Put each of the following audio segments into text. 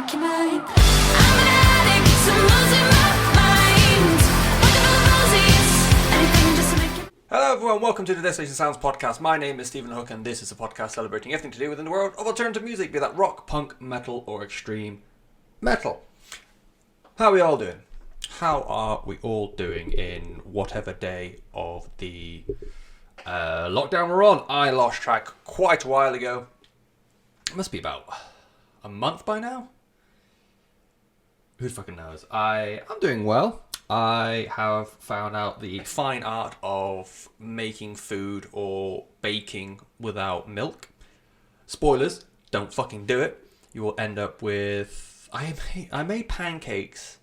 make you mine. I'm an addict, so I'm losing my mind. Looking for roses, anything just to make you. Hello everyone, welcome to the Desolation Sounds Podcast. My name is Stephen Hook and this is a podcast celebrating everything to do within the world of alternative music, be that rock, punk, metal or extreme metal. How are we all doing? How are we all doing in whatever day of the lockdown we're on? I lost track quite a while ago. It must be about a month by now. Who fucking knows? I'm doing well. I have found out the fine art of making food or baking without milk. Spoilers, don't fucking do it. You will end up with... I made pancakes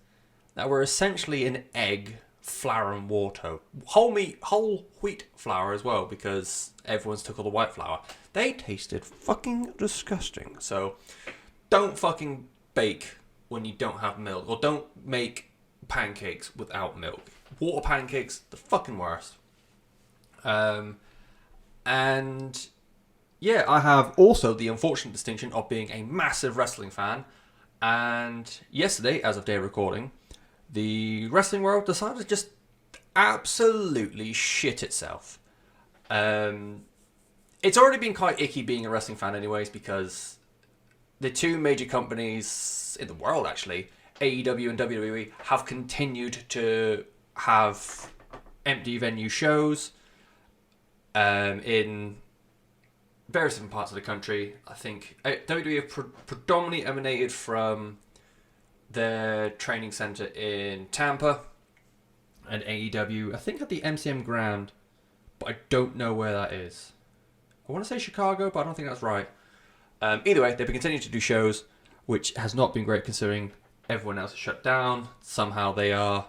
that were essentially an egg, flour and water. Whole wheat flour as well, because everyone's took all the white flour. They tasted fucking disgusting. So don't fucking bake when you don't have milk, or don't make pancakes without milk. Water pancakes, the fucking worst. And yeah, I have also the unfortunate distinction of being a massive wrestling fan. And yesterday, as of day of recording, the wrestling world decided to just absolutely shit itself. It's already been quite icky being a wrestling fan anyways, because the two major companies in the world, actually, AEW and WWE, have continued to have empty venue shows in various different parts of the country. I think WWE have predominantly emanated from their training center in Tampa, and AEW, I think, at the MCM Grand, but I don't know where that is. I want to say Chicago, but I don't think that's right. Either way, they've been continuing to do shows, which has not been great considering everyone else is shut down. Somehow they are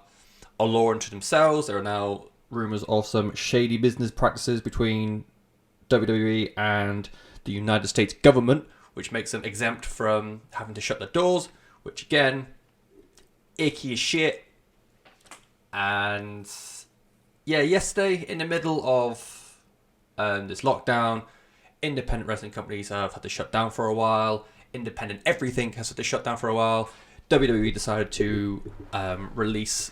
a law unto themselves. There are now rumours of some shady business practices between WWE and the United States government, which makes them exempt from having to shut their doors, which again, icky as shit. And yeah, yesterday, in the middle of this lockdown, independent wrestling companies have had to shut down for a while. Independent everything has had to shut down for a while. WWE decided to release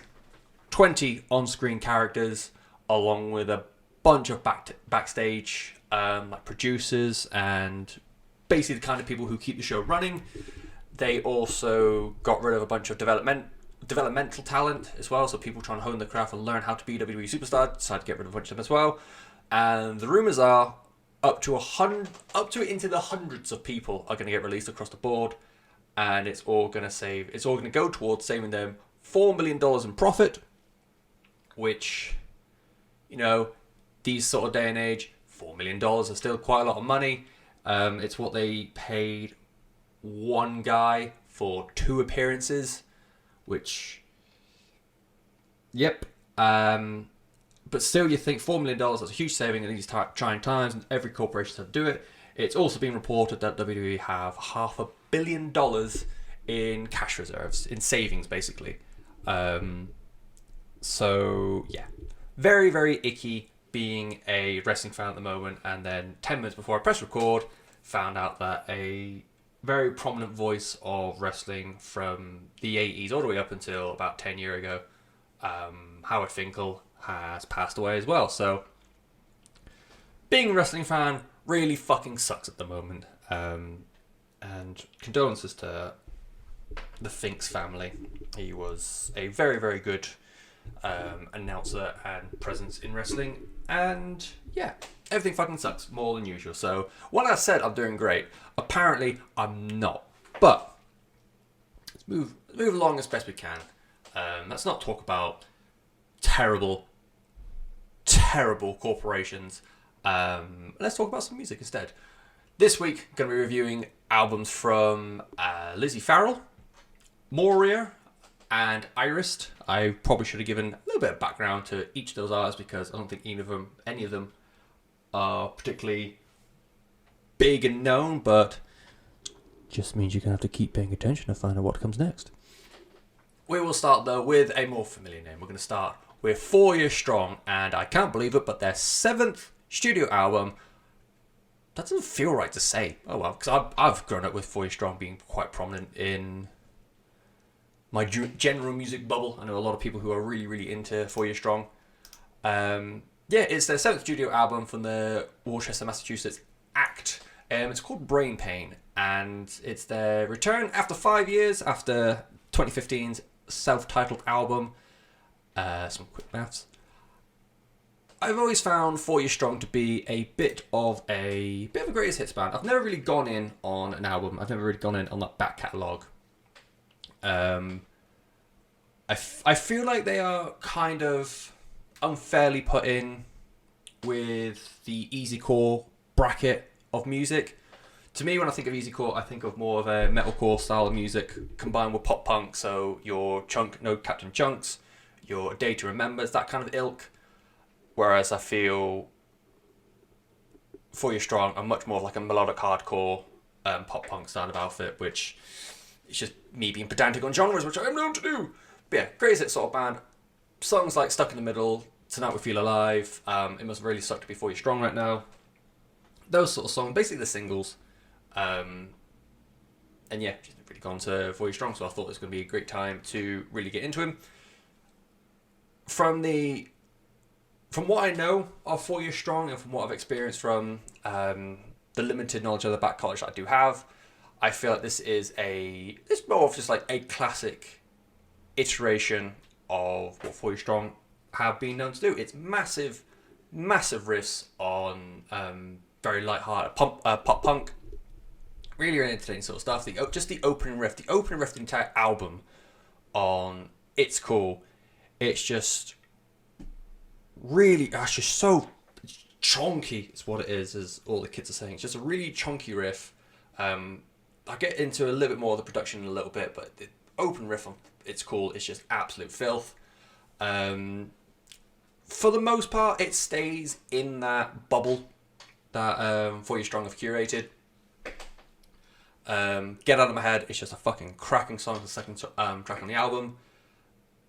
20 on-screen characters, along with a bunch of backstage like producers and basically the kind of people who keep the show running. They also got rid of a bunch of developmental talent as well, so people trying to hone their craft and learn how to be WWE superstar decided to get rid of a bunch of them as well. And the rumors are up to into the hundreds of people are going to get released across the board, and it's all going to go towards saving them $4 million in profit, which, you know, these sort of day and age, $4 million is still quite a lot of money. It's what they paid one guy for 2 appearances, which, yep. But still, you think $4 million, that's a huge saving in these trying times, and every corporation has to do it. It's also been reported that WWE have $500 million in cash reserves, in savings, basically. So, yeah. Very, very icky being a wrestling fan at the moment, and then 10 minutes before I press record, found out that a very prominent voice of wrestling from the 80s all the way up until about 10 years ago, Howard Finkel, has passed away as well. So being a wrestling fan really fucking sucks at the moment. And condolences to the Finks family. He was a very, very good announcer and presence in wrestling. And yeah, everything fucking sucks more than usual. So when I said I'm doing great, apparently I'm not. But let's move along as best we can. Let's not talk about terrible corporations. Let's talk about some music instead. This week, I'm going to be reviewing albums from Lizzy Farrall, Mourir, and Irist. I probably should have given a little bit of background to each of those artists because I don't think any of them are particularly big and known, but just means you're going to have to keep paying attention to find out what comes next. We will start though with a more familiar name. We're going to start with 4 Years Strong, and I can't believe it, but their 7th studio album that doesn't feel right to say. Oh well, because I've grown up with For You Strong being quite prominent in my general music bubble. I know a lot of people who are really, really into For You Strong. It's their 7th studio album from the Worcester, Massachusetts act. It's called Brain Pain, and it's their return after 5 years after 2015's self-titled album. Some quick maths. I've always found For You Strong to be a bit of a greatest hits band. I've never really gone in on an album. I've never really gone in on that back catalogue. I feel like they are kind of unfairly put in with the easycore bracket of music. To me, when I think of easycore, I think of more of a metalcore style of music combined with pop punk. So your Captain Chunks, your A Day to Remember, that kind of ilk. Whereas I feel For You Strong are much more like a melodic hardcore pop punk style of outfit, which is just me being pedantic on genres, which I am known to do. But yeah, greatest hit sort of band. Songs like Stuck in the Middle, Tonight We Feel Alive, It Must Really Suck to Be For You Strong Right Now. Those sort of songs, basically the singles. And yeah, just really gone to For You Strong, so I thought it was going to be a great time to really get into him. From what I know of For You Strong and from what I've experienced from the limited knowledge of the back college that I do have, I feel like it's more of just like a classic iteration of what For You Strong have been known to do. It's massive riffs on very light-hearted pop punk, really, really entertaining sort of stuff. Just the opening riff, the entire album on It's Cool. It's just really, it's just so chunky. It's what it is, as all the kids are saying. It's just a really chunky riff. I'll get into a little bit more of the production in a little bit, but the open riff on It's Cool is just absolute filth. For the most part, it stays in that bubble that For You Strong have curated. Get Out of My Head, it's just a fucking cracking song. It's the second track on the album.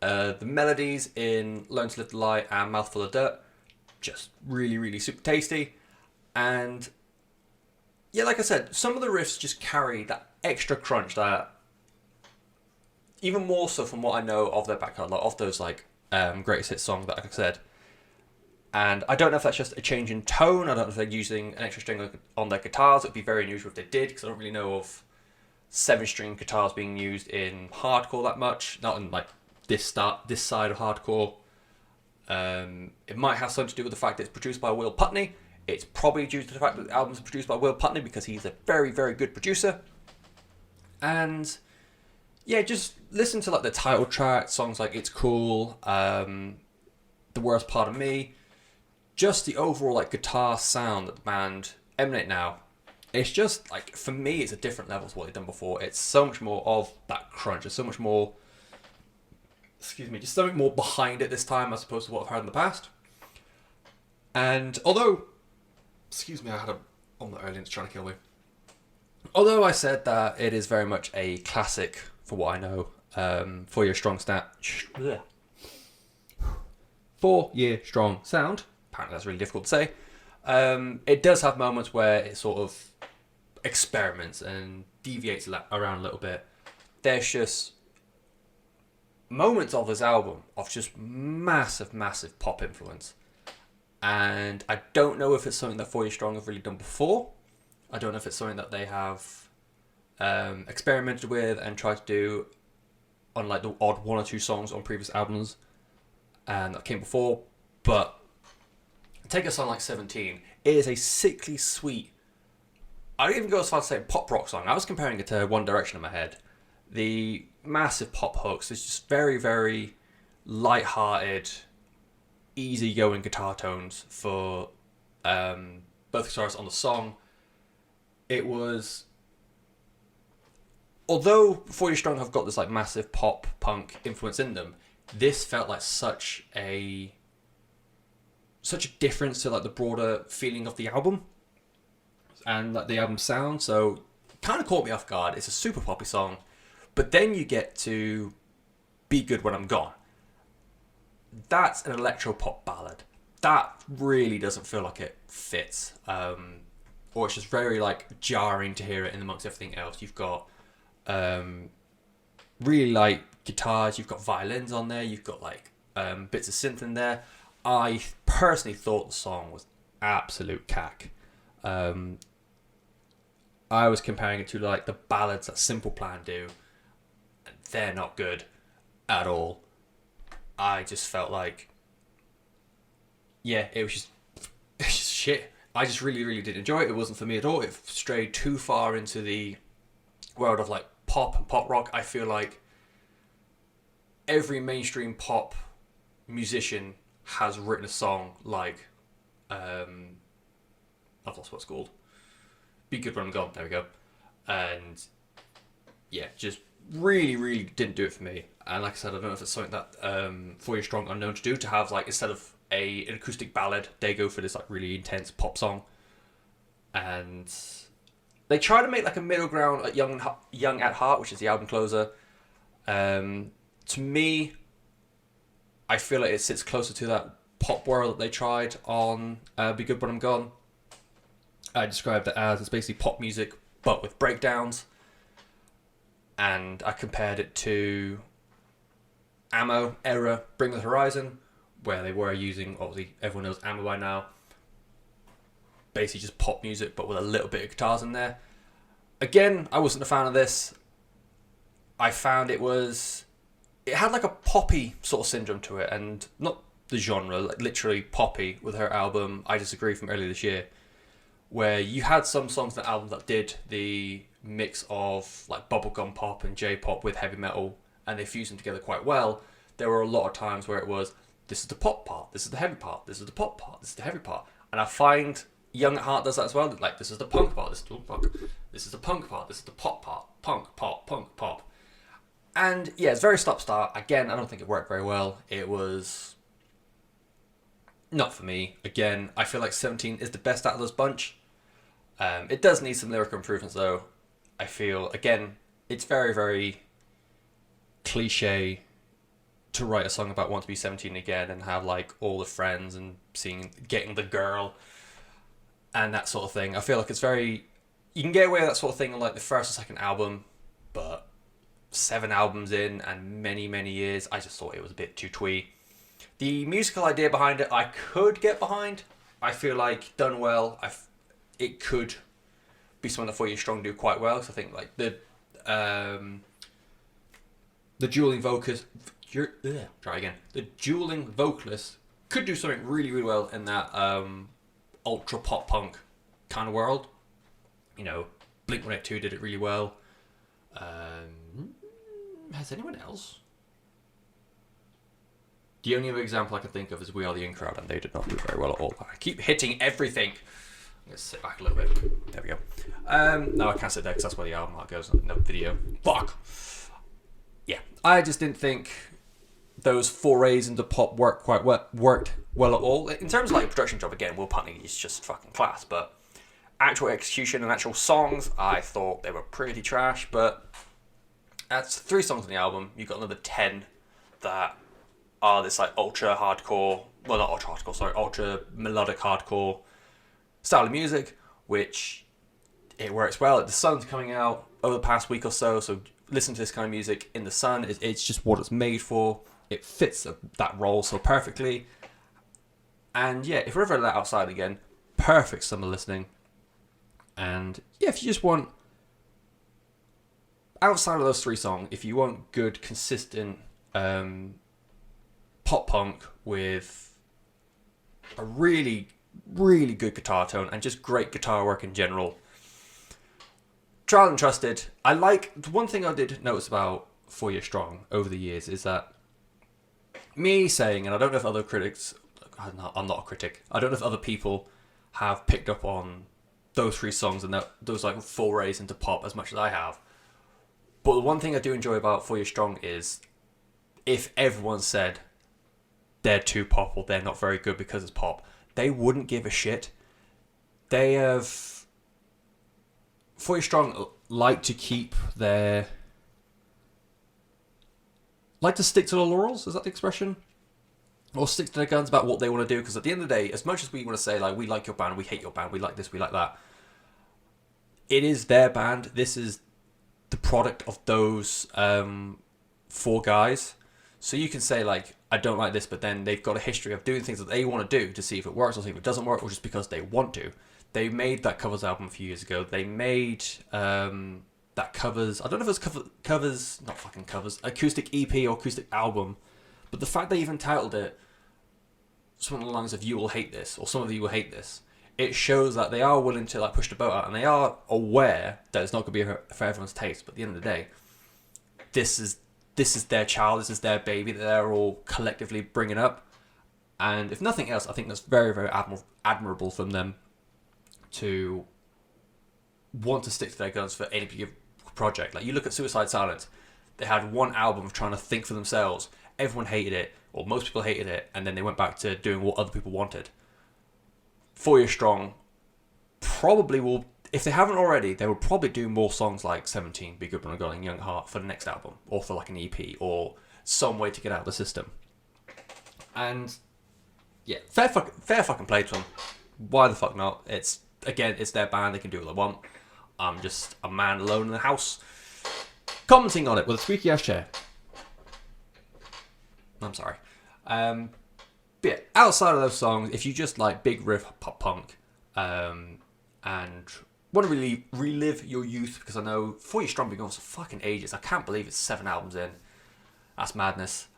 The melodies in Learn to Live the Lie and Mouthful of Dirt, just really, really super tasty. And yeah, like I said, some of the riffs just carry that extra crunch that, even more so from what I know of their back catalogue, of those like greatest hits songs that, like I said. And I don't know if that's just a change in tone. I don't know if they're using an extra string on their guitars. It would be very unusual if they did, because I don't really know of 7-string guitars being used in hardcore that much. Not in like this side of hardcore. It might have something to do with the fact that it's produced by Will Putney. It's probably due to the fact that the album's produced by Will Putney, because he's a very, very good producer. And yeah, just listen to like the title track, songs like It's Cool, The Worst Part of Me. Just the overall like guitar sound that the band emanate now. It's just like, for me, it's a different level to what they've done before. It's so much more of that crunch. There's so much more, just something more behind it this time as opposed to what I've heard in the past. And although, I had a omelette earlier, it's trying to kill me. Although I said that it is very much a classic for what I know, For Your Strong sound. Apparently that's really difficult to say. It does have moments where it sort of experiments and deviates around a little bit. There's just moments of this album of just massive pop influence. And I don't know if it's something that For You Strong have really done before. I don't know if it's something that they have experimented with and tried to do on like the odd 1 or 2 songs on previous albums and that came before. But take a song like 17. It is a sickly sweet, I don't even go as far as to say pop rock song. I was comparing it to One Direction in my head. The massive pop hooks is just very, very light-hearted, easy-going guitar tones for both guitarists on the song. It was, although For You Strong have got this like massive pop punk influence in them, this felt like such a difference to like the broader feeling of the album and like the album sound. So kind of caught me off guard. It's a super poppy song, but then you get to Be Good When I'm Gone. That's an electro pop ballad that really doesn't feel like it fits. or it's just very like jarring to hear it in amongst everything else. You've got really light guitars, you've got violins on there, you've got like bits of synth in there. I personally thought the song was absolute cack. I was comparing it to like the ballads that Simple Plan do, and they're not good at all. I just felt like, yeah, it was just shit. I just really, really didn't enjoy it. It wasn't for me at all. It strayed too far into the world of like pop and pop rock. I feel like every mainstream pop musician has written a song like, I've lost what it's called. Be Good When I'm Gone. There we go. And yeah, just really, really didn't do it for me. And like I said, I don't know if it's something that For Your Strong are known to do, to have like, instead of an acoustic ballad, they go for this like really intense pop song. And they try to make like a middle ground at Young at Heart, which is the album closer. To me, I feel like it sits closer to that pop world that they tried on Be Good When I'm Gone. I described it as, it's basically pop music but with breakdowns, and I compared it to Ammo era Bring the Horizon, where they were using, obviously everyone knows Ammo by now, basically just pop music but with a little bit of guitars in there. Again, I wasn't a fan of this. I found it had like a poppy sort of syndrome to it, and not the genre, like literally poppy with her album I Disagree from earlier this year, where you had some songs in the album that did the mix of like bubblegum pop and J-pop with heavy metal, and they fused them together quite well. There were a lot of times where it was, this is the pop part, this is the heavy part, this is the pop part, this is the heavy part. And I find Young at Heart does that as well. Like, this is the punk part, this is the punk, this is the punk part, this is the pop part, punk, pop, punk, pop. And yeah, it's very stop-start. Again, I don't think it worked very well. It was not for me. Again, I feel like 17 is the best out of this bunch. It does need some lyrical improvements though. I feel, again, it's very, very cliche to write a song about wanting to be 17 again and have like all the friends and getting the girl and that sort of thing. I feel like it's very, you can get away with that sort of thing on like the first or second album, but 7 albums in and many, many years, I just thought it was a bit too twee. The musical idea behind it, I could get behind. I feel like done well, it could be something that For You Strong do quite well. So I think like the dueling vocalist, the dueling vocalist could do something really, really well in that ultra pop punk kind of world. You know, Blink-182 did it really well. Has anyone else? The only other example I can think of is We Are the In Crowd, and they did not do very well at all. I keep hitting everything. Let's sit back a little bit. There we go. No, I can't sit there because that's where the album art goes. No video. Fuck. Yeah, I just didn't think those forays into pop worked well at all. In terms of like production job, again, Will Putney is just fucking class, but actual execution and actual songs, I thought they were pretty trash. But that's 3 songs on the album. You've got another 10 that are this like ultra hardcore, well not ultra hardcore, sorry, ultra melodic hardcore style of music, which it works well. The Sun's coming out over the past week or so listen to this kind of music in the sun. It's just what it's made for. It fits that role so perfectly. And yeah, if we're ever let outside again, perfect summer listening. And yeah, if you just want, outside of those 3 songs, if you want good, consistent pop punk with a really, really good guitar tone and just great guitar work in general, tried and trusted. I like, the one thing I did notice about 4 Year Strong over the years is that me saying, and I don't know if other critics, I'm not a critic, I don't know if other people have picked up on those 3 songs and those like forays into pop as much as I have. But the one thing I do enjoy about 4 Year Strong is if everyone said they're too pop or they're not very good because it's pop, they wouldn't give a shit. They have, 4 Year Strong like to stick to the laurels, is that the expression? Or stick to their guns about what they want to do, because at the end of the day, as much as we want to say like we like your band, we hate your band, we like this, we like that, it is their band. This is the product of those 4 guys. So you can say, like, I don't like this, but then they've got a history of doing things that they want to do to see if it works or see if it doesn't work, or just because they want to. They made that covers album a few years ago. They made that covers, I don't know if it's covers, not fucking covers, acoustic EP or acoustic album, but the fact they even titled it something along the lines of "You Will Hate This" or "Some of You Will Hate This," it shows that they are willing to, like, push the boat out, and they are aware that it's not going to be for everyone's taste. But at the end of the day, this is their child, this is their baby that they're all collectively bringing up, and if nothing else, I think that's very, very admirable from them to want to stick to their guns for any project. Like, you look at Suicide Silence, they had one album of trying to think for themselves. Everyone hated it, or most people hated it, and then they went back to doing what other people wanted. 4 Years Strong probably will, if they haven't already, they will probably do more songs like 17, Be Good But Not Good, and Young Heart for the next album, or for like an EP, or some way to get out of the system. And yeah, fair fucking play to them. Why the fuck not? It's their band, they can do what they want. I'm just a man alone in the house, commenting on it with a squeaky ass chair. I'm sorry. But yeah, outside of those songs, if you just like big riff pop punk, and want to really relive your youth, because I know 4 Years Strong been going for fucking ages. I can't believe it's 7 albums in. That's madness.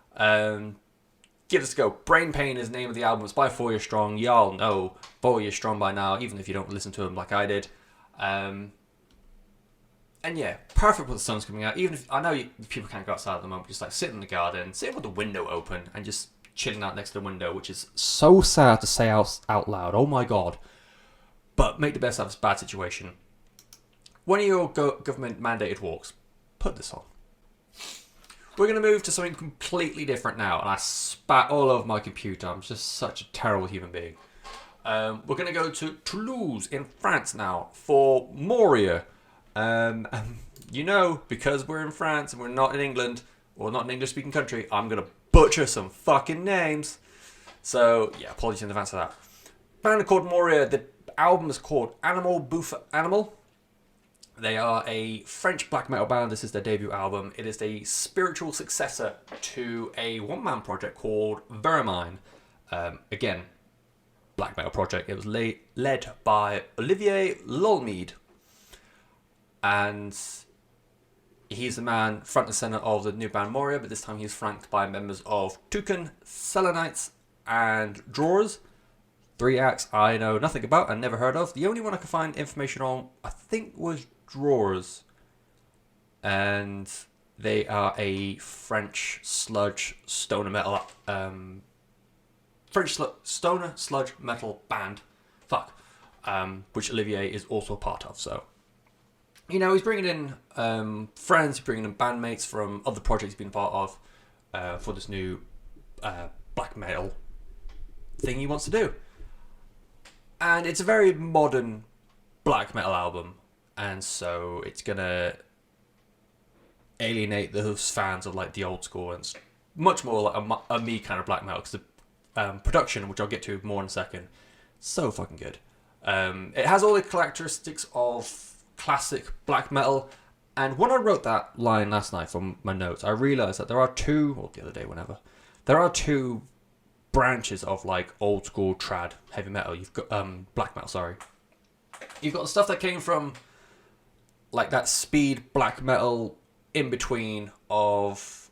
Give this a go. Brain Pain is the name of the album. It's by 4 Years Strong. Y'all know 4 Years Strong by now, even if you don't listen to them like I did. And yeah, perfect with the sun's coming out. Even if I know people can't go outside at the moment, just like sit in the garden, sit with the window open, and just chilling out next to the window, which is so sad to say out loud. Oh my god. But make the best out of this bad situation. One of your government mandated walks, put this on. We're going to move to something completely different now, and I spat all over my computer. I'm just such a terrible human being. We're going to go to Toulouse in France now for Mourir. You know, because we're in France and we're not in England, or not an English-speaking country, I'm going to butcher some fucking names. So, yeah, apologies in advance for that. Band called Mourir. The album is called Animal Bouffe Animal. They are a French black metal band. This is their debut album. It is a spiritual successor to a one-man project called Vermine. Again, black metal project. It was led by Olivier Lolmeade. And he's the man front and centre of the new band Mourir, but this time he's flanked by members of Toucan, Selenites, and Drawers. 3 acts I know nothing about and never heard of. The only one I could find information on, I think, was Drawers. And they are a French sludge stoner metal stoner sludge metal band. Which Olivier is also a part of. So, you know, he's bringing in friends, he's bringing in bandmates from other projects he's been part of for this new black metal thing he wants to do. And it's a very modern black metal album, and so it's gonna alienate those fans of like the old school, and it's much more like a me kind of black metal, because the production, which I'll get to more in a second, so fucking good. It has all the characteristics of classic black metal, and when I wrote that line last night from my notes, I realised that there are two, or the other day, whenever, there are two branches of like old school trad heavy metal. You've got black metal, sorry. You've got the stuff that came from like that speed black metal in between of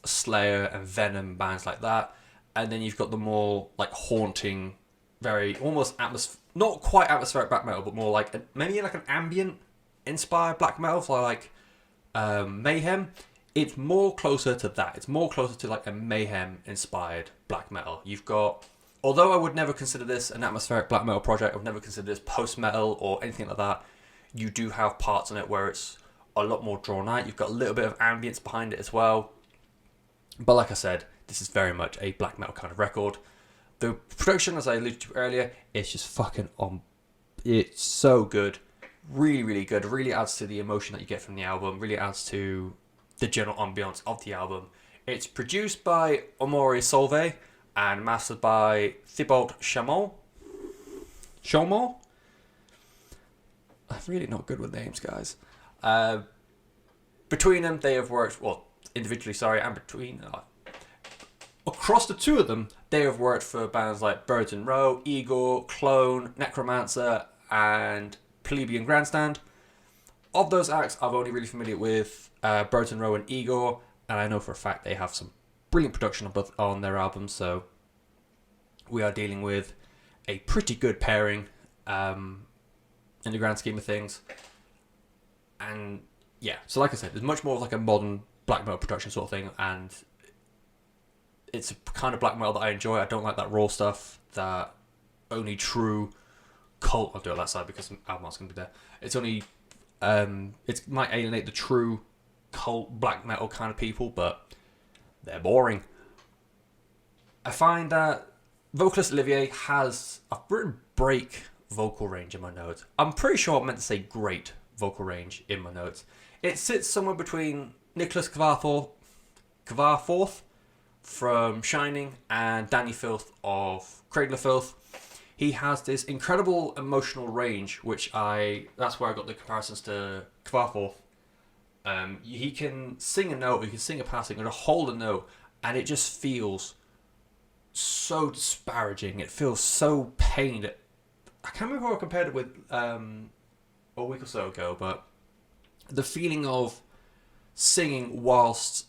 Slayer and Venom, bands like that, and then you've got the more like haunting, very almost not quite atmospheric black metal, but more like maybe like an ambient inspired black metal for like Mayhem. It's more closer to that. It's more closer to like a Mayhem-inspired black metal. You've got, although I would never consider this an atmospheric black metal project, I would never consider this post-metal or anything like that, you do have parts in it where it's a lot more drawn out. You've got a little bit of ambience behind it as well. But like I said, this is very much a black metal kind of record. The production, as I alluded to earlier, is just fucking on. It's so good. Really, really good. Really adds to the emotion that you get from the album. Really adds to the general ambience of the album. It's produced by Amaury Solvay and mastered by Thibault Chamon. I I'm really not good with names, guys. Between them, they have worked, well, individually, sorry, and between, across the two of them, they have worked for bands like Birds in Row, Igor, Clone, Necromancer, and Plebeian Grandstand. Of those acts, I'm only really familiar with Birds in Row and Igor, and I know for a fact they have some brilliant production on their albums, so we are dealing with a pretty good pairing in the grand scheme of things. And yeah, so like I said, there's much more of like a modern black metal production sort of thing, and it's a kind of black metal that I enjoy. I don't like that raw stuff that only true cult. I'll do it that side because album art's going to be there. It's only it might alienate the true cult black metal kind of people, but they're boring. I find that vocalist Olivier has a written break vocal range in my notes. I'm pretty sure I meant to say great vocal range in my notes. It sits somewhere between Nicholas Kvarforth from Shining and Danny Filth of Cradle of Filth. He has this incredible emotional range, that's where I got the comparisons to Kvarforth. He can sing a note, he can sing a passing, or hold a note, and it just feels so disparaging. It feels so pained. I can't remember who I compared it with a week or so ago, but the feeling of singing whilst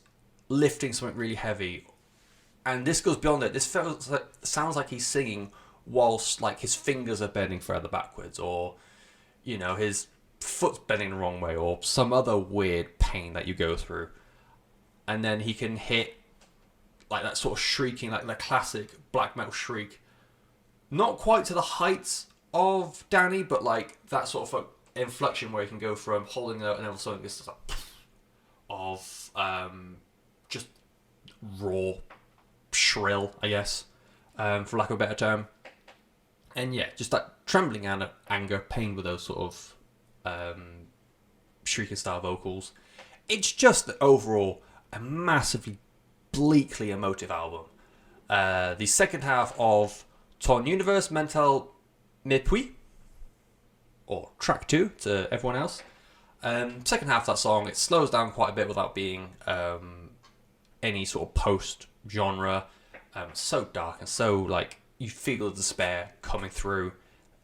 lifting something really heavy, and this goes beyond it. This sounds like he's singing whilst like his fingers are bending further backwards, or his foot's bending the wrong way, or some other weird pain that you go through, and then he can hit like that sort of shrieking, like the classic black metal shriek, not quite to the heights of Danny, but like that sort of inflection where he can go from holding it out and all of a sudden it's just like of just raw shrill, I guess, for lack of a better term. And yeah, just that trembling anger, pain with those sort of shrieking style vocals. It's just overall a massively bleakly emotive album. The second half of Ton Universe Mental Mépris, or track 2 to everyone else. Second half of that song, it slows down quite a bit without being any sort of post-genre. So dark and so like you feel the despair coming through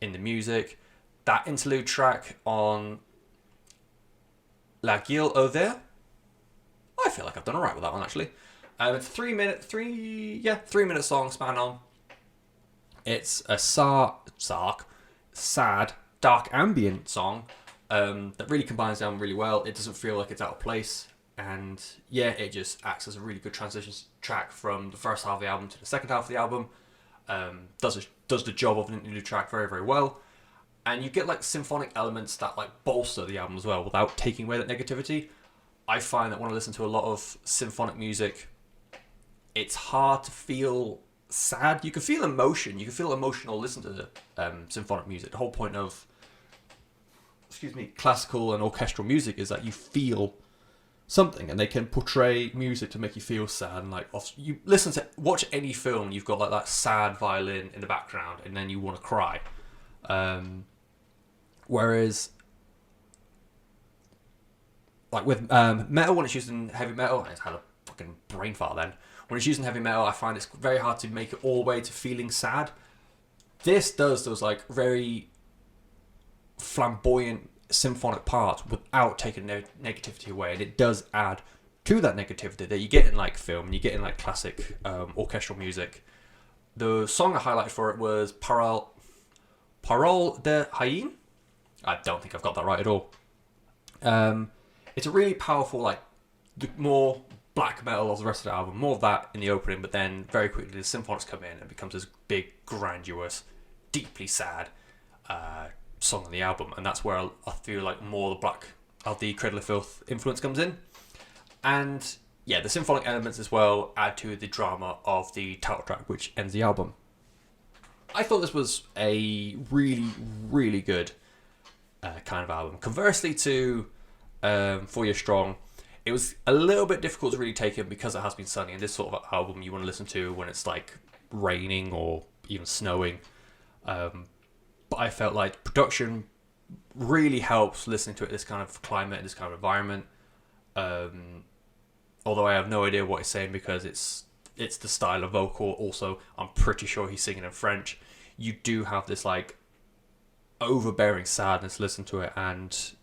in the music. That interlude track on La Guille au Vert, I feel like I've done alright with that one actually. It's a 3 minute song span on. It's a sad, dark ambient song that really combines down really well. It doesn't feel like it's out of place, and yeah, it just acts as a really good transition track from the first half of the album to the second half of the album. Does the job of an interlude track very, very well, and you get like symphonic elements that like bolster the album as well without taking away that negativity. I find that when I listen to a lot of symphonic music, it's hard to feel sad. You can feel emotion. You can feel emotional listen to the symphonic music. The whole point of classical and orchestral music is that you feel something, and they can portray music to make you feel sad. And like you watch any film, you've got like that sad violin in the background, and then you want to cry. Whereas like with metal, when it's used in heavy metal, I just had a fucking brain fart then. When it's used in heavy metal, I find it's very hard to make it all the way to feeling sad. This does those like very flamboyant symphonic parts without taking negativity away, and it does add to that negativity that you get in like film and you get in like classic orchestral music. The song I highlighted for it was Parole de Haine. I don't think I've got that right at all. It's a really powerful, like the more black metal of the rest of the album, more of that in the opening, but then very quickly the symphonics come in and it becomes this big, grandiose, deeply sad song on the album, and that's where I feel like more the Cradle of Filth influence comes in. And yeah, the symphonic elements as well add to the drama of the title track, which ends the album. I thought this was a really, really good kind of album. Conversely to 4 Years Strong, it was a little bit difficult to really take in because it has been sunny, and this sort of album you want to listen to when it's like raining or even snowing. But I felt like production really helps listening to it this kind of climate, this kind of environment. Although I have no idea what he's saying because it's the style of vocal. Also, I'm pretty sure he's singing in French. You do have this like overbearing sadness. Listen to it, and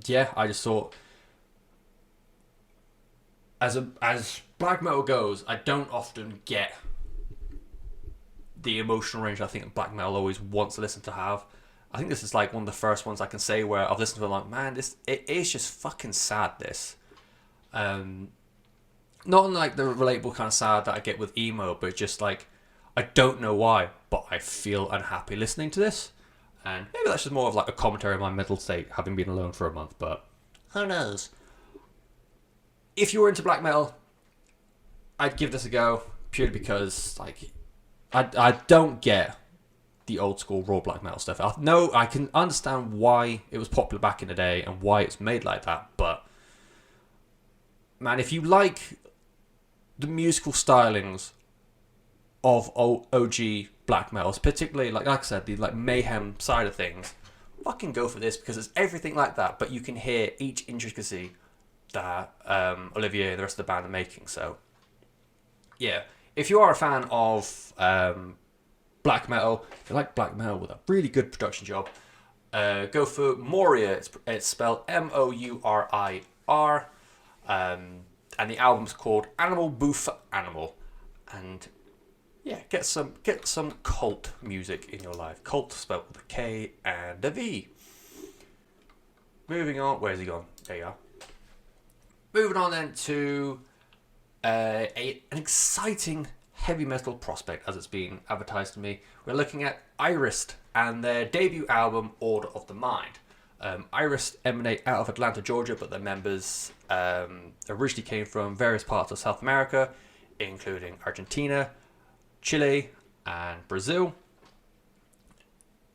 yeah, I just thought, as black metal goes, I don't often get the emotional range I think black metal always wants to listen to have. I think this is like one of the first ones I can say where I've listened to it like, man, it is just fucking sad. This, not like the relatable kind of sad that I get with emo, but just like I don't know why, but I feel unhappy listening to this, and maybe that's just more of like a commentary on my mental state, having been alone for a month. But who knows? If you were into black metal, I'd give this a go purely because like I don't get the old school raw black metal stuff. I can understand why it was popular back in the day and why it's made like that, but man, if you like the musical stylings of OG black metals, particularly like I said, the like mayhem side of things, fucking go for this because it's everything like that, but you can hear each intricacy that Olivier and the rest of the band are making. So yeah, if you are a fan of black metal, if you like black metal with a really good production job, go for Mourir. It's spelled Mourir, and the album's called Animal Bouffe Animal. And yeah, get some cult music in your life. Cult spelled with a K and a V. Moving on, where's he gone? There you are. Moving on then to an exciting heavy metal prospect as it's been advertised to me. We're looking at Irist and their debut album Order of the Mind. Irist emanate out of Atlanta, Georgia, but their members originally came from various parts of South America, including Argentina, Chile, and Brazil.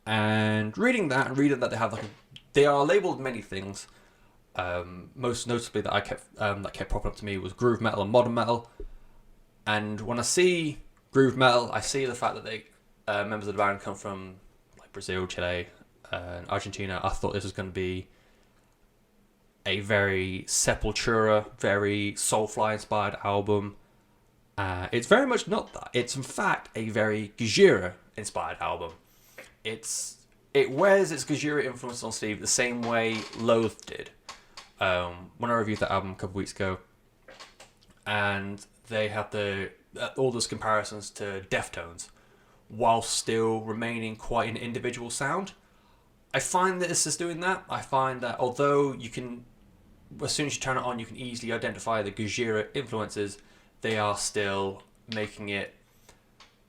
And reading that they have they are labeled many things. Most notably that kept popping up to me was groove metal and modern metal. And when I see groove metal, I see the fact that they members of the band come from like Brazil, Chile, and Argentina. I thought this was going to be a very Sepultura, very Soulfly inspired album. It's very much not that. It's in fact a very Gojira inspired album. It wears its Gojira influence on sleeve the same way Loathe did. When I reviewed that album a couple of weeks ago, and they have all those comparisons to Deftones, while still remaining quite an individual sound. I find that this is doing that. I find that although you can, as soon as you turn it on, you can easily identify the Gojira influences, they are still making it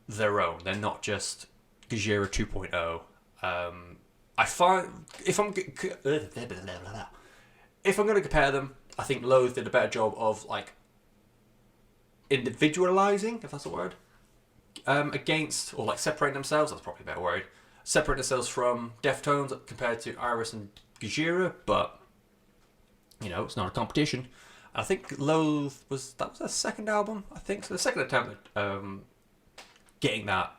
their own. They're not just Gojira 2.0. I find if I'm going to compare them, I think Loathe did a better job of like individualizing, if that's a word, against, or like separating themselves. That's probably a better word. Separate themselves from Deftones compared to Irist and Gojira, but you know, it's not a competition. I think Loathe was their second album. I think so. The second attempt at getting that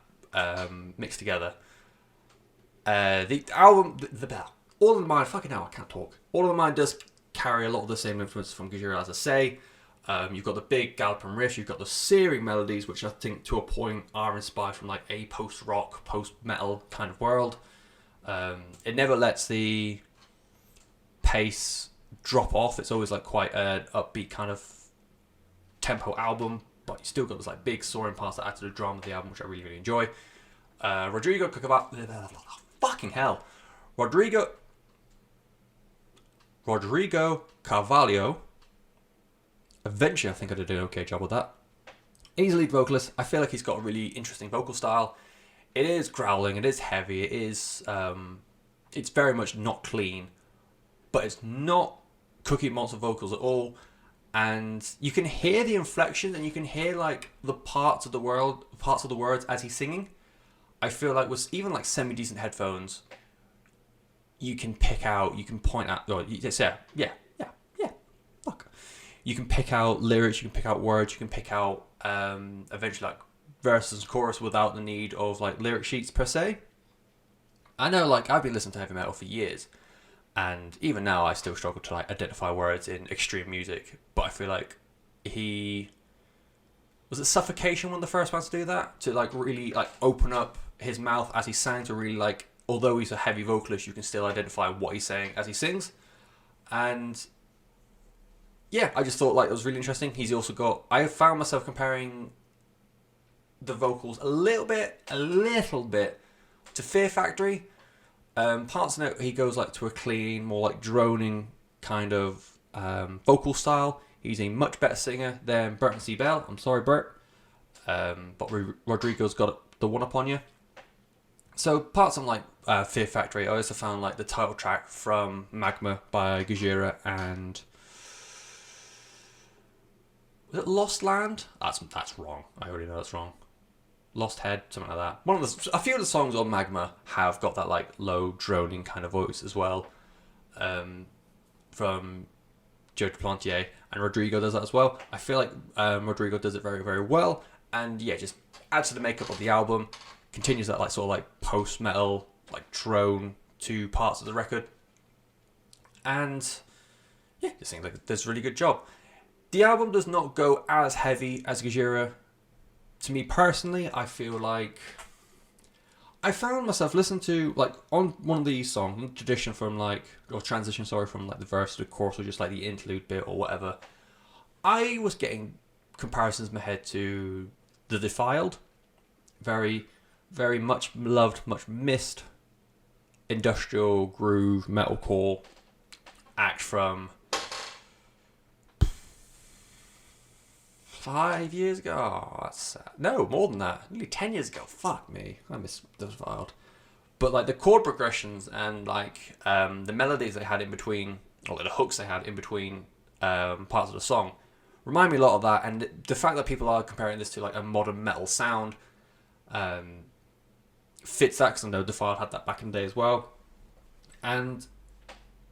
mixed together. The album, All of the Mind. Fucking hell, I can't talk. All of the Mind does carry a lot of the same influences from Gojira, as I say. You've got the big galloping riffs, you've got the searing melodies, which I think to a point are inspired from like a post-rock, post-metal kind of world. It never lets the pace drop off. It's always like quite an upbeat kind of tempo album, but you still got this like big soaring parts that add to the drama of the album, which I really, really enjoy. Rodrigo Carvalho. Eventually, I think I did an okay job with that. He's a lead vocalist. I feel like he's got a really interesting vocal style. It is growling, it is heavy, it is it's very much not clean, but it's not Cookie Monster vocals at all. And you can hear the inflection, and you can hear like the parts of the words as he's singing. I feel like with even like semi-decent headphones, you can pick out, you can point out, or yeah. Fuck. You can pick out lyrics, you can pick out words, you can pick out eventually like verses and chorus without the need of like lyric sheets per se. I know, like, I've been listening to heavy metal for years, and even now I still struggle to, like, identify words in extreme music, but I feel like was it Suffocation one of the first ones to do that? To, like, really, like, open up his mouth as he sang to really, like, although he's a heavy vocalist, you can still identify what he's saying as he sings. And yeah, I just thought, like, it was really interesting. He's also got, I found myself comparing the vocals a little bit to Fear Factory. Parts of it, he goes, like, to a clean, more, like, droning kind of vocal style. He's a much better singer than Bert and C. Bell. I'm sorry, Bert. But Rodrigo's got the one up on you. So parts on, like, Fear Factory, I also found, like, the title track from Magma by Gojira and... Was it Lost Land? That's wrong. I already know that's wrong. Lost Head, something like that. A few of the songs on Magma have got that, like, low droning kind of voice as well. From Joe Duplantier, and Rodrigo does that as well. I feel like Rodrigo does it very, very well, and yeah, just adds to the makeup of the album, continues that, like, sort of, like, post-metal, like, drone to parts of the record, and yeah, it seems like it does a really good job. The album does not go as heavy as Gojira. To me personally, I feel like I found myself listening to, like, on one of these songs, transition from, like, the verse to the chorus, or just, like, the interlude bit or whatever. I was getting comparisons in my head to The Defiled. Very, very much loved, much missed industrial groove metalcore act from 5 years ago. Oh, that's sad. No, more than that. Nearly 10 years ago. Fuck me. I miss Defiled. But, like, the chord progressions and, like, the melodies they had in between, or like, the hooks they had in between parts of the song remind me a lot of that. And the fact that people are comparing this to, like, a modern metal sound fits that, because I know Defiled had that back in the day as well. And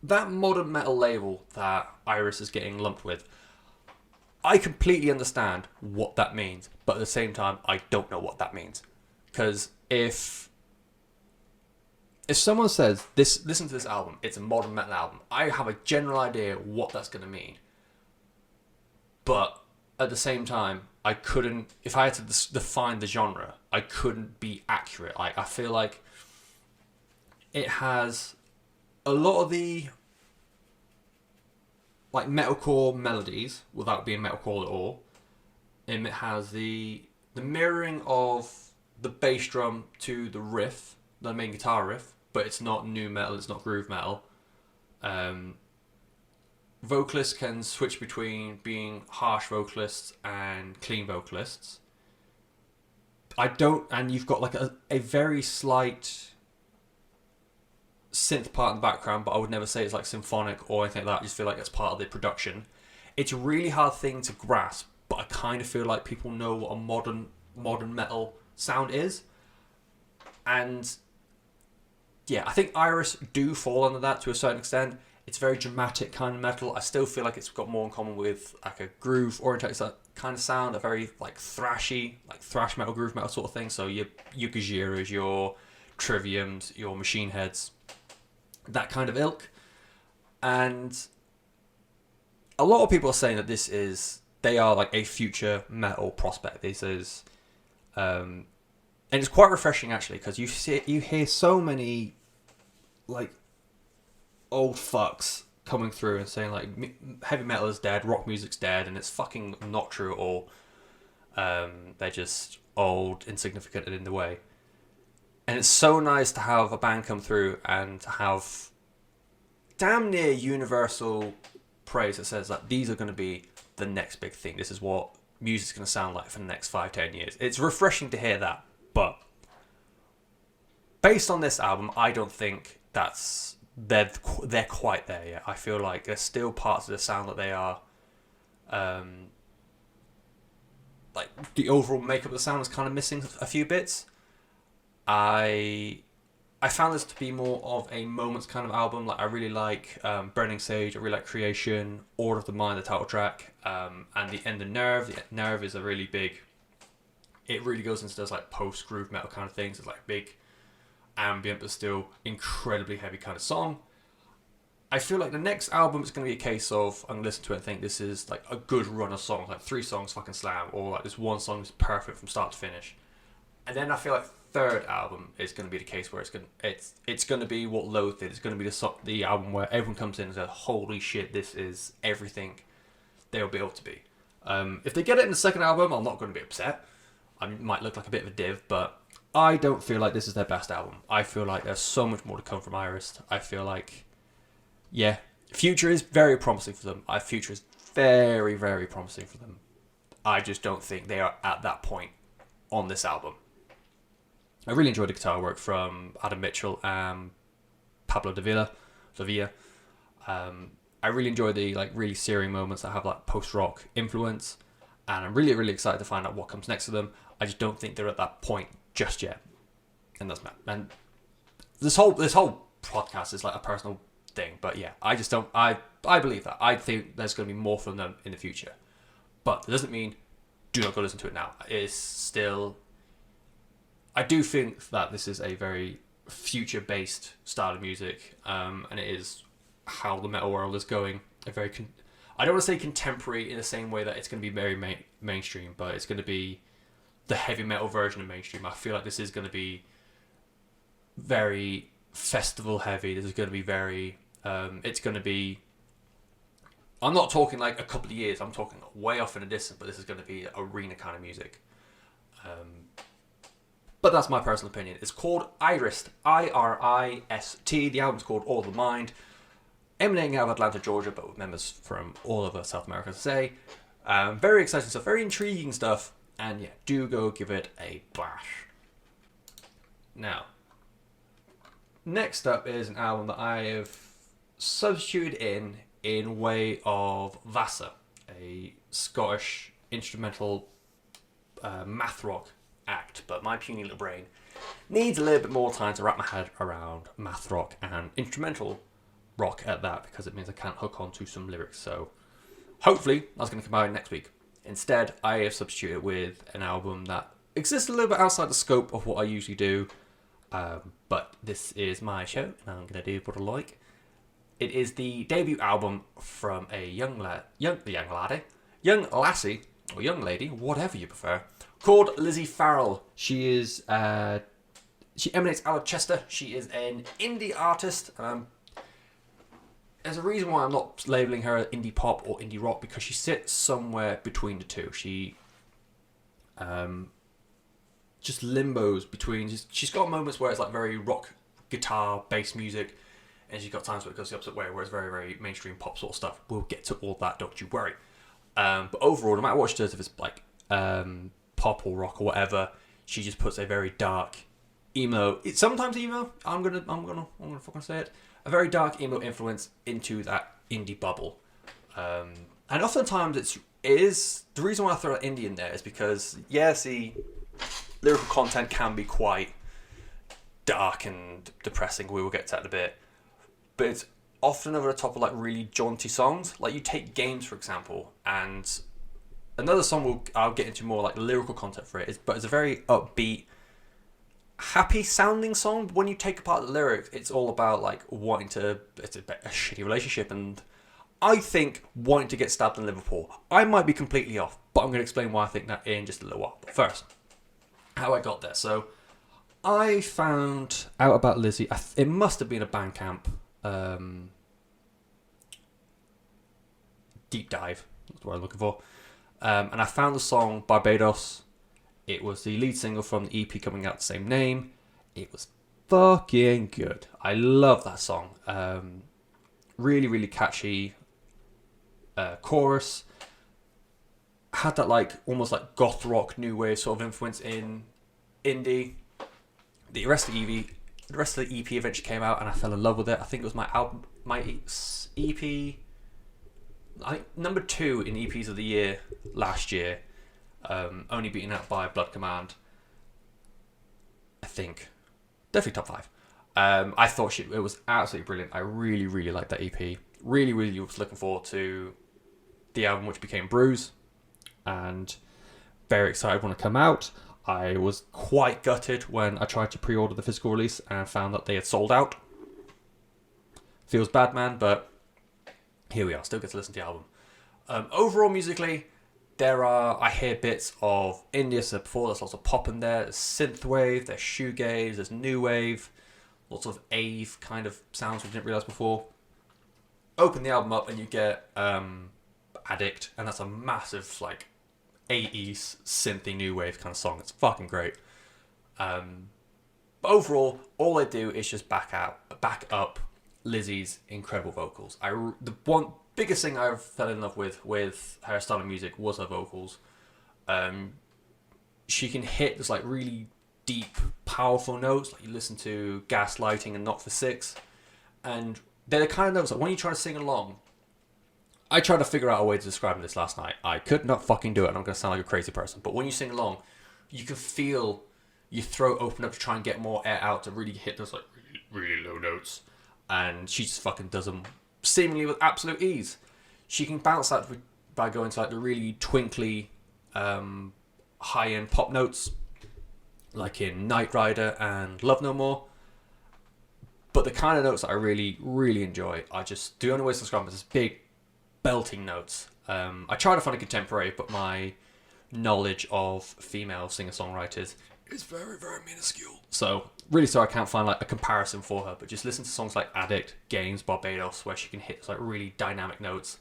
that modern metal label that Irist is getting lumped with, I completely understand what that means, but at the same time, I don't know what that means. Because if someone says, listen to this album, it's a modern metal album, I have a general idea what that's going to mean. But at the same time, I couldn't, if I had to define the genre, I couldn't be accurate. I feel like it has a lot of the, like, metalcore melodies without being metalcore at all. And it has the mirroring of the bass drum to the riff, the main guitar riff, but it's not nu metal, it's not groove metal. Vocalists can switch between being harsh vocalists and clean vocalists. And you've got, like, a very slight synth part in the background, but I would never say it's, like, symphonic or anything like that. I just feel like it's part of the production. It's a really hard thing to grasp, but I kind of feel like people know what a modern metal sound is. And yeah, I think Irist do fall under that to a certain extent. It's very dramatic kind of metal. I still feel like it's got more in common with, like, a groove oriented kind of sound, a very, like, thrashy, like, thrash metal, groove metal sort of thing. So your Gojiras, your Triviums, your Machine Heads, that kind of ilk. And a lot of people are saying that they are, like, a future metal prospect. This is, and it's quite refreshing, actually, because you hear so many, like, old fucks coming through and saying, like, heavy metal is dead, rock music's dead, and it's fucking not true at all. They're just old, insignificant, and in the way. And it's so nice to have a band come through and to have damn near universal praise that says that these are going to be the next big thing. This is what music's going to sound like for the next 5-10 years. It's refreshing to hear that. But based on this album, I don't think they're quite there yet. I feel like there's still parts of the sound that they are, like, the overall makeup of the sound is kind of missing a few bits. I found this to be more of a moments kind of album. Like, I really like Burning Sage, I really like Creation, Order of the Mind, the title track, and the end of Nerve. The Nerve is a really big, it really goes into those, like, post groove metal kind of things. It's like big ambient but still incredibly heavy kind of song. I feel like the next album is going to be a case of I'm going to listen to it and think this is like a good run of songs, like 3 songs fucking slam, or like this one song is perfect from start to finish. And then I feel like third album is going to be the case where it's going to be what Loathe did. It's going to be the album where everyone comes in and says, holy shit, this is everything they'll be able to be. If they get it in the second album, I'm not going to be upset. I might look like a bit of a div, but I don't feel like this is their best album. I feel like there's so much more to come from Irist. I feel like, yeah, future is very promising for them. Future is very, very promising for them. I just don't think they are at that point on this album. I really enjoyed the guitar work from Adam Mitchell and Pablo Davila. I really enjoy the like really searing moments that have like post-rock influence, and I'm really, really excited to find out what comes next to them. I just don't think they're at that point just yet, and that's mad. And this whole podcast is like a personal thing, but yeah, I just don't. I believe that. I think there's going to be more from them in the future, but it doesn't mean do not go listen to it now. It's still. I do think that this is a very future-based style of music, and it is how the metal world is going. I don't want to say contemporary in the same way that it's going to be very mainstream, but it's going to be the heavy metal version of mainstream. I feel like this is going to be very festival heavy. This is going to be very. It's going to be. I'm not talking like a couple of years. I'm talking way off in the distance, but this is going to be arena kind of music. But that's my personal opinion. It's called Irist, Irist. The album's called All the Mind. Emanating out of Atlanta, Georgia, but with members from all over South America, to say. Very exciting stuff, very intriguing stuff. And yeah, do go give it a bash. Now, next up is an album that I have substituted in way of Vasa, a Scottish instrumental math rock act, but my puny little brain needs a little bit more time to wrap my head around math rock and instrumental rock at that, because it means I can't hook onto some lyrics. So hopefully that's going to come out next week. Instead, I have substituted with an album that exists a little bit outside the scope of what I usually do, but this is my show and I'm going to do what I like. It is the debut album from a young lassie, or young lady, whatever you prefer, called Lizzy Farrall. She emanates out of Chester. She is an indie artist. There's a reason why I'm not labelling her indie pop or indie rock, because she sits somewhere between the two. She just limbos between. She's got moments where it's like very rock guitar based music, and she's got times where it goes the opposite way, where it's very, very mainstream pop sort of stuff. We'll get to all that, don't you worry. But overall, no matter what she does, if it's like pop or rock or whatever, she just puts a very dark emo. It's sometimes emo. I'm gonna fucking say it. A very dark emo influence into that indie bubble. And oftentimes it is the reason why I throw indie in there is because the lyrical content can be quite dark and depressing. We will get to that in a bit, but it's often over the top of like really jaunty songs. Like you take Games for example, and another song I'll get into more like the lyrical content for it, but it's a very upbeat, happy sounding song. When you take apart the lyrics, it's all about like it's a shitty relationship, and I think wanting to get stabbed in Liverpool. I might be completely off, but I'm going to explain why I think that in just a little while. But first, how I got there. So I found out about Lizzy. It must have been a Bandcamp deep dive. That's what I'm looking for. And I found the song Barbados. It was the lead single from the EP coming out the same name. It was fucking good. I love that song. Really, really catchy chorus. Had that like almost like goth rock new wave sort of influence in indie. The rest of the EP eventually came out and I fell in love with it. I think it was my EP, I think number 2 in EPs of the year last year. Only beaten out by Blood Command. I think definitely top 5. I thought it was absolutely brilliant. I really, really liked that EP. Really, really was looking forward to the album, which became Bruise, and very excited when it came out. I was quite gutted when I tried to pre-order the physical release and found that they had sold out. Feels bad, man, but here we are. Still get to listen to the album. Overall, musically, I hear bits of indie. So before, there's lots of pop in there. There's synthwave, there's shoegaze, there's new wave, lots of Ave kind of sounds we didn't realise before. Open the album up and you get Addict, and that's a massive, like, 80s synthy new wave kind of song. It's fucking great. But overall, all I do is just back up Lizzy's incredible vocals. The one biggest thing I fell in love with her style of music was her vocals. She can hit this like really deep, powerful notes, like you listen to Gaslighting and Not for Six, and they're the kind of notes that when you try to sing along. I tried to figure out a way to describe this last night. I could not fucking do it, and I'm going to sound like a crazy person. But when you sing along, you can feel your throat open up to try and get more air out to really hit those like really low notes. And she just fucking does them seemingly with absolute ease. She can bounce that by going to like the really twinkly, high-end pop notes, like in Knight Rider and Love No More. But the kind of notes that I really, really enjoy are just, the only way to describe them is big, belting notes. I try to find a contemporary, but my knowledge of female singer-songwriters is very, very minuscule. So, really sorry I can't find like a comparison for her, but just listen to songs like Addict, Games, Barbados, where she can hit like really dynamic notes.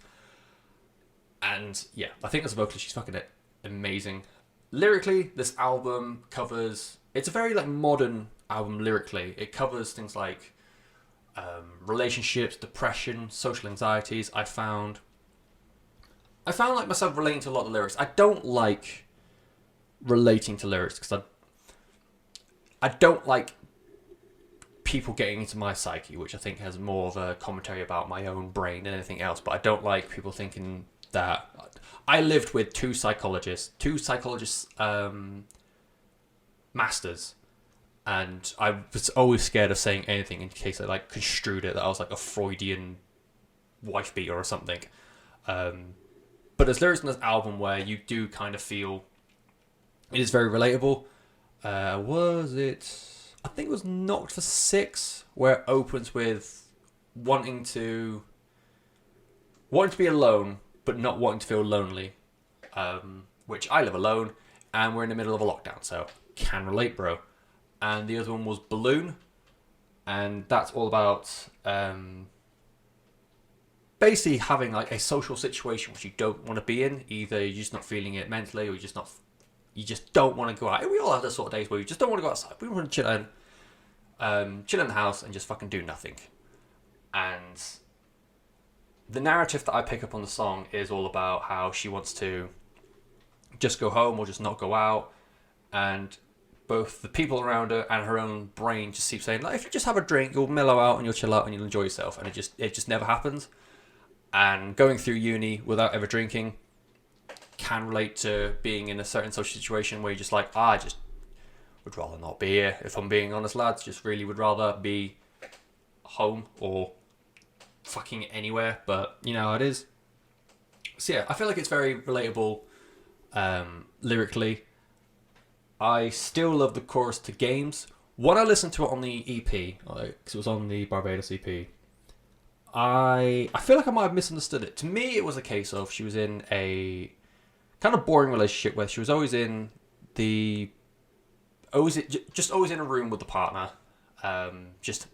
And yeah, I think as a vocalist, she's fucking amazing. Lyrically, this album covers, it's a very like modern album lyrically. It covers things like relationships, depression, social anxieties. I found like myself relating to a lot of the lyrics. I don't like relating to lyrics because I don't like people getting into my psyche, which I think has more of a commentary about my own brain than anything else. But I don't like people thinking that I lived with two psychologists masters, and I was always scared of saying anything in case they like construed it that I was like a Freudian wife beater or something. But there's lyrics in this album where you do kind of feel it is very relatable. Was it? I think it was Knocked for Six, where it opens with wanting to be alone, but not wanting to feel lonely. Which I live alone, and we're in the middle of a lockdown, so can relate, bro. And the other one was Balloon, and that's all about basically having like a social situation which you don't want to be in. Either you're just not feeling it mentally, or you just don't want to go out. We all have those sort of days where we just don't want to go outside. We want to chill in the house and just fucking do nothing. And the narrative that I pick up on the song is all about how she wants to just go home or just not go out, and both the people around her and her own brain just keep saying, like, if you just have a drink, you'll mellow out and you'll chill out and you'll enjoy yourself, and it just never happens. And going through uni without ever drinking can relate to being in a certain social situation where you're just like, I just would rather not be here. If I'm being honest, lads, just really would rather be home or fucking anywhere, but you know how it is. So yeah, I feel like it's very relatable lyrically. I still love the chorus to Games. When I listened to it on the EP, because it was on the Barbados EP, I feel like I might have misunderstood it. To me, it was a case of she was in a kind of boring relationship where she was always in always in a room with the partner, just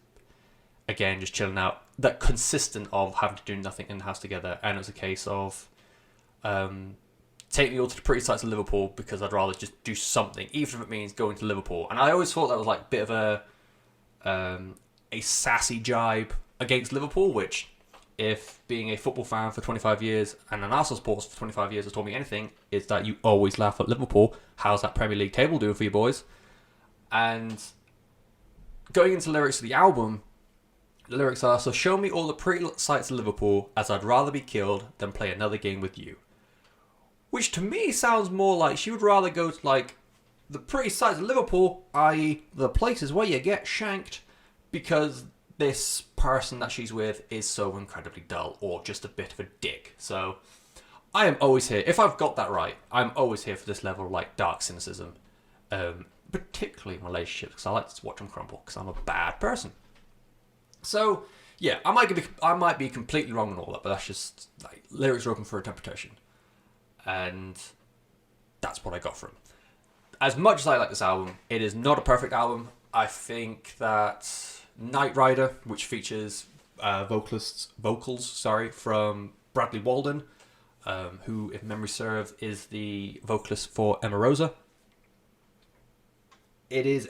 chilling out. That consistent of having to do nothing in the house together, and it was a case of take me all to the pretty sights of Liverpool because I'd rather just do something, even if it means going to Liverpool. And I always thought that was like a bit of a sassy jibe against Liverpool, which, if being a football fan for 25 years and an Arsenal supporter for 25 years has taught me anything, is that you always laugh at Liverpool. How's that Premier League table doing for you boys? And going into lyrics of the album, the lyrics are, so show me all the pretty sights of Liverpool, as I'd rather be killed than play another game with you. Which to me sounds more like she would rather go to like the pretty sights of Liverpool, i.e. the places where you get shanked, because this person that she's with is so incredibly dull or just a bit of a dick. So I am always here. If I've got that right, I'm always here for this level of like dark cynicism. particularly in relationships, because I like to watch them crumble, because I'm a bad person. So, yeah, I might be completely wrong and all that, but that's just, like, lyrics are open for interpretation. And that's what I got from it. As much as I like this album, it is not a perfect album. I think that Night Rider, which features vocals from Bradley Walden, who, if memory serves, is the vocalist for Emarosa. It is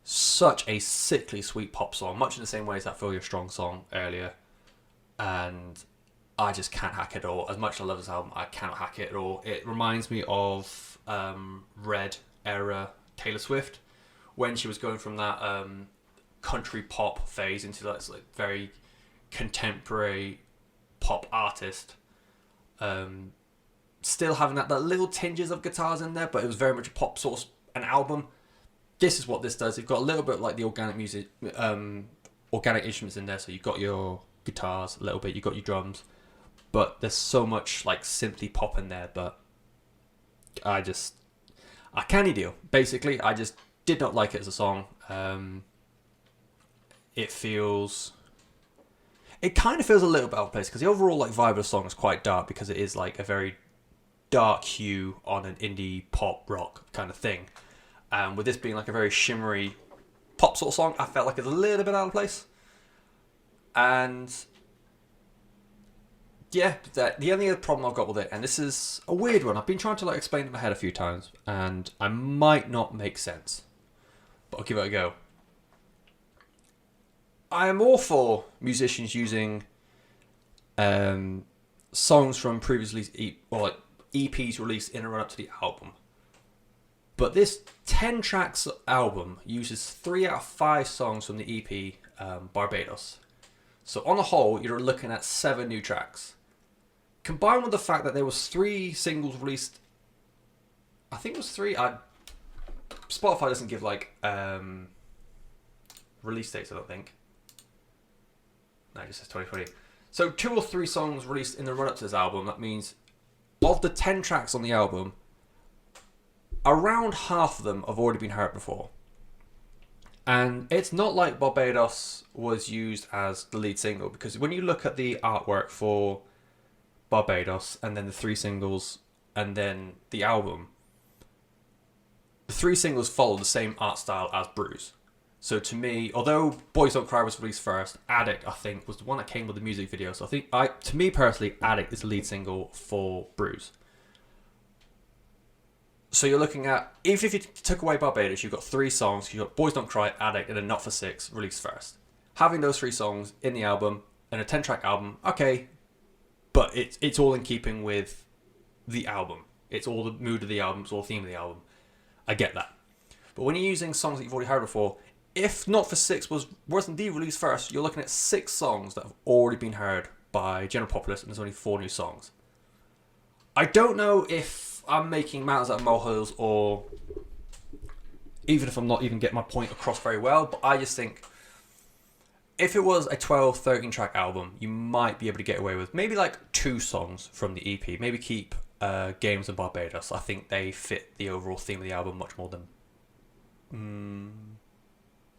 such a sickly sweet pop song, much in the same way as that Feel Your Strong song earlier. And I just can't hack it at all. As much as I love this album, I cannot hack it at all. It reminds me of Red era Taylor Swift, when she was going from that country pop phase into that like very contemporary pop artist. Still having that little tinges of guitars in there, but it was very much a pop sort of an album. This is what this does. You've got a little bit like the organic music, organic instruments in there. So you've got your guitars a little bit, you've got your drums, but there's so much like simply pop in there. But I can't deal. Basically, I just did not like it as a song. It kind of feels a little bit out of place, because the overall like vibe of the song is quite dark, because it is like a very dark hue on an indie pop rock kind of thing. With this being like a very shimmery pop sort of song, I felt like it's a little bit out of place. And yeah, the only other problem I've got with it, and this is a weird one, I've been trying to like explain it in my head a few times, and I might not make sense, but I'll give it a go. I am all for musicians using songs from previously like EPs released in and run up to the album. But this 10 tracks album uses 3 out of 5 songs from the EP Barbados. So on the whole, you're looking at 7 new tracks. Combined with the fact that there was 3 singles released, I think it was 3. Spotify doesn't give like release dates, I don't think. No, it just says 2020. So 2 or 3 songs released in the run-up to this album. That means of the 10 tracks on the album, around half of them have already been heard before. And it's not like Barbados was used as the lead single, because when you look at the artwork for Barbados and then the 3 singles and then the album, the 3 singles follow the same art style as Bruise. So to me, although Boys Don't Cry was released first, Addict, I think, was the one that came with the music video. So I think, to me personally, Addict is the lead single for Bruise. So you're looking at, even if you took away Barbados, you've got 3 songs. You've got Boys Don't Cry, Addict, and then Not For Six released first. Having those 3 songs in the album, and a 10-track album, okay, but it's all in keeping with the album. It's all the mood of the album, it's all the theme of the album. I get that. But when you're using songs that you've already heard before, if Not For Six was indeed released first, you're looking at 6 songs that have already been heard by general populace, and there's only 4 new songs. I don't know if I'm making mountains out of molehills, or even if I'm not even getting my point across very well, but I just think if it was a 12, 13 track album, you might be able to get away with maybe like 2 songs from the EP. Maybe keep Games and Barbados. I think they fit the overall theme of the album much more than...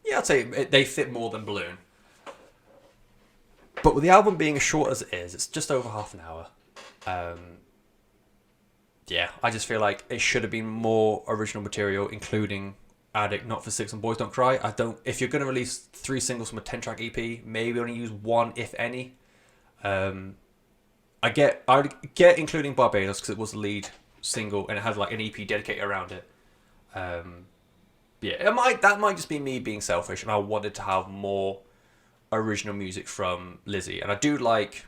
yeah, I'd say they fit more than Balloon. But with the album being as short as it is, it's just over half an hour. Yeah, I just feel like it should have been more original material, including Addict, Not For Six, and Boys Don't Cry. If you're going to release 3 singles from a 10-track EP, maybe only use 1, if any. I would get including Barbados, because it was the lead single and it had like an EP dedicated around it. Yeah, that might just be me being selfish, and I wanted to have more original music from Lizzy. And I do like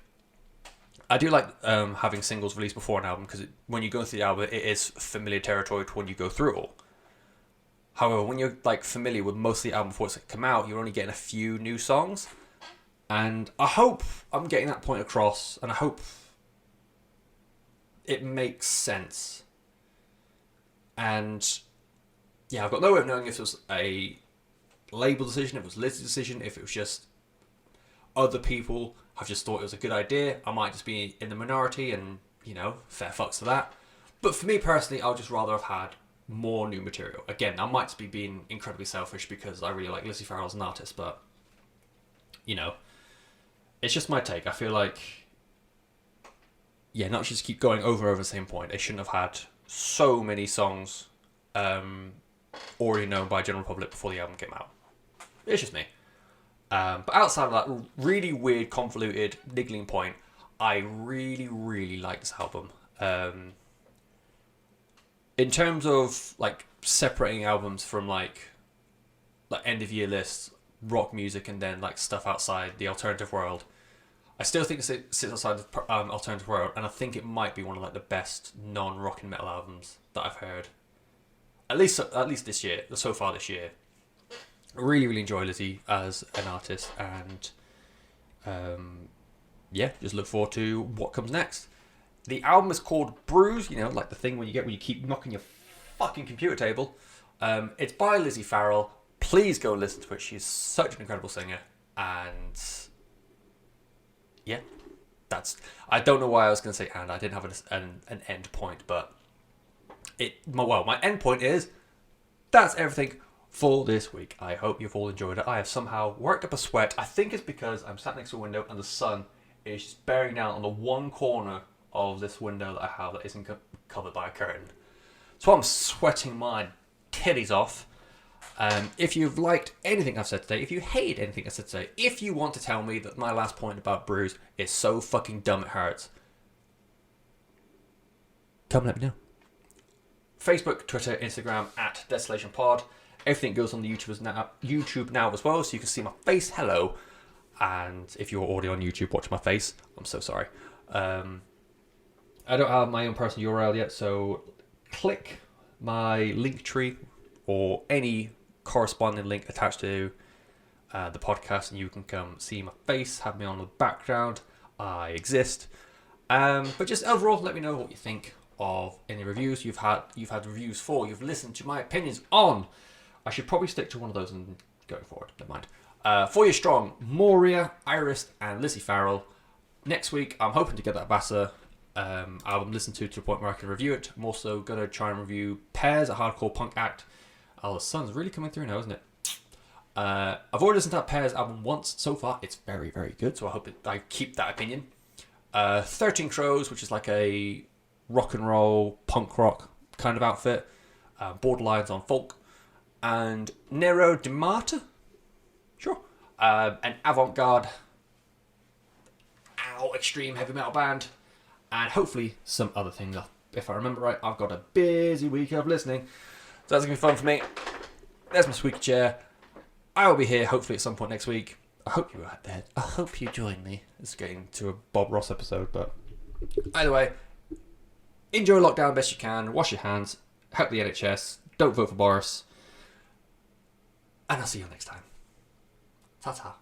having singles released before an album, because when you go through the album, it is familiar territory to when you go through it all. However, when you're like familiar with most of the album before it's come out, you're only getting a few new songs. And I hope I'm getting that point across, and I hope it makes sense. And yeah, I've got no way of knowing if it was a label decision, if it was Lizzy's decision, if it was just other people have just thought it was a good idea. I might just be in the minority, and, fair fucks to that. But for me personally, I would just rather have had more new material. Again, I might be being incredibly selfish because I really like Lizzy Farrell as an artist, but, you know, it's just my take. I feel like, yeah, not just keep going over the same point. They shouldn't have had so many songs already known by general public before the album came out. It's just me. But outside of that really weird, convoluted, niggling point, I really, really like this album. In terms of like separating albums from like end of year lists, rock music, and then like stuff outside the alternative world, I still think it sits outside the alternative world, and I think it might be one of like the best non-rock and metal albums that I've heard. At least this year, so far this year. I really, really enjoy Lizzy as an artist, and yeah, just look forward to what comes next. The album is called Bruise, you know, like the thing when you get when you keep knocking your fucking computer table. It's by Lizzy Farrell. Please go listen to it. She's such an incredible singer, and yeah, I don't know why I was going to say and. I didn't have an end point, but my end point is that's everything for this week. I hope you've all enjoyed it. I have somehow worked up a sweat. I think it's because I'm sat next to a window and the sun is just bearing down on the one corner of this window that I have that isn't covered by a curtain. So I'm sweating my titties off. If you've liked anything I've said today, if you hate anything I said today, if you want to tell me that my last point about Bruise is so fucking dumb it hurts, come let me know. Facebook, Twitter, Instagram at Desolation Pod. Everything goes on the YouTube now as well, so you can see my face. Hello. And if you're already on YouTube, watch my face. I'm so sorry. I don't have my own personal URL yet, so click my link tree or any corresponding link attached to the podcast, and you can come see my face, have me on the background. I exist. But just overall, let me know what you think of any reviews you've had reviews for, you've listened to my opinions on. I should probably stick to one of those and going forward. Never mind. For Your Strong, Mourir, Irist, and Lizzy Farrell. Next week, I'm hoping to get that Bassa album listened to the point where I can review it. I'm also going to try and review Pairs, a hardcore punk act. Oh, the sun's really coming through now, isn't it? I've already listened to that Pairs album once so far. It's very, very good, so I hope I keep that opinion. 13 Crows, which is like a rock and roll, punk rock kind of outfit. Borderlines on folk. And Nero Di Marta? Sure. An avant-garde, extreme heavy metal band. And hopefully some other things. If I remember right, I've got a busy week of listening. So that's going to be fun for me. There's my squeaky chair. I will be here hopefully at some point next week. I hope you're out there. I hope you join me. It's getting to a Bob Ross episode, but either way, enjoy lockdown best you can. Wash your hands. Help the NHS. Don't vote for Boris. And I'll see you next time. Ta-ta.